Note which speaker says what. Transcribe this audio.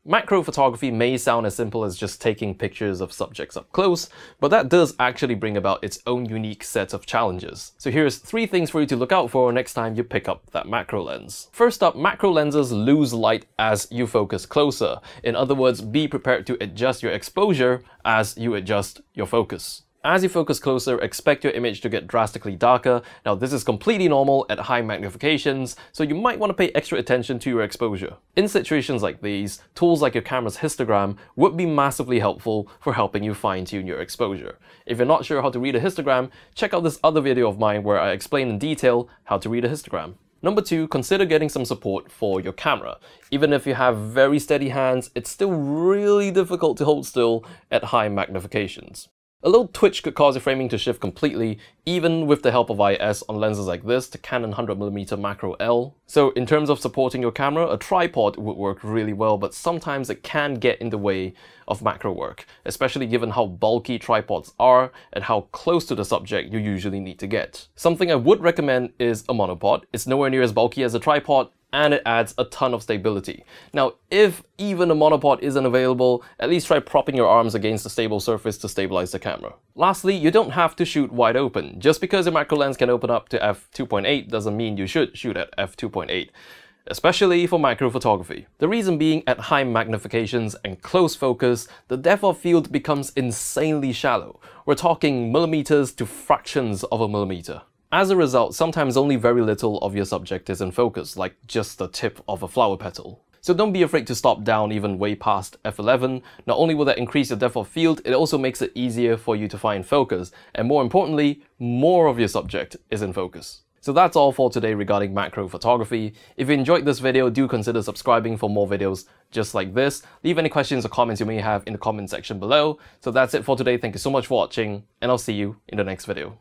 Speaker 1: Macro photography may sound as simple as just taking pictures of subjects up close, but that does actually bring about its own unique set of challenges. So here's 3 things for you to look out for next time you pick up that macro lens. First up, macro lenses lose light as you focus closer. In other words, be prepared to adjust your exposure as you adjust your focus. As you focus closer, expect your image to get drastically darker. Now, this is completely normal at high magnifications, so you might want to pay extra attention to your exposure. In situations like these, tools like your camera's histogram would be massively helpful for helping you fine-tune your exposure. If you're not sure how to read a histogram, check out this other video of mine where I explain in detail how to read a histogram. Number 2, consider getting some support for your camera. Even if you have very steady hands, it's still really difficult to hold still at high magnifications. A little twitch could cause your framing to shift completely, even with the help of IS on lenses like this, the Canon 100mm Macro L. So in terms of supporting your camera, a tripod would work really well, but sometimes it can get in the way of macro work, especially given how bulky tripods are and how close to the subject you usually need to get. Something I would recommend is a monopod. It's nowhere near as bulky as a tripod, and it adds a ton of stability. Now, if even a monopod isn't available, at least try propping your arms against a stable surface to stabilize the camera. Lastly, you don't have to shoot wide open. Just because your macro lens can open up to f2.8 doesn't mean you should shoot at f2.8. Especially for macro photography. The reason being, at high magnifications and close focus, the depth of field becomes insanely shallow. We're talking millimeters to fractions of a millimeter. As a result, sometimes only very little of your subject is in focus, like just the tip of a flower petal. So don't be afraid to stop down even way past f11. Not only will that increase your depth of field, it also makes it easier for you to find focus, and more importantly, more of your subject is in focus. So that's all for today regarding macro photography. If you enjoyed this video, do consider subscribing for more videos just like this. Leave any questions or comments you may have in the comment section below. So that's it for today. Thank you so much for watching, and I'll see you in the next video.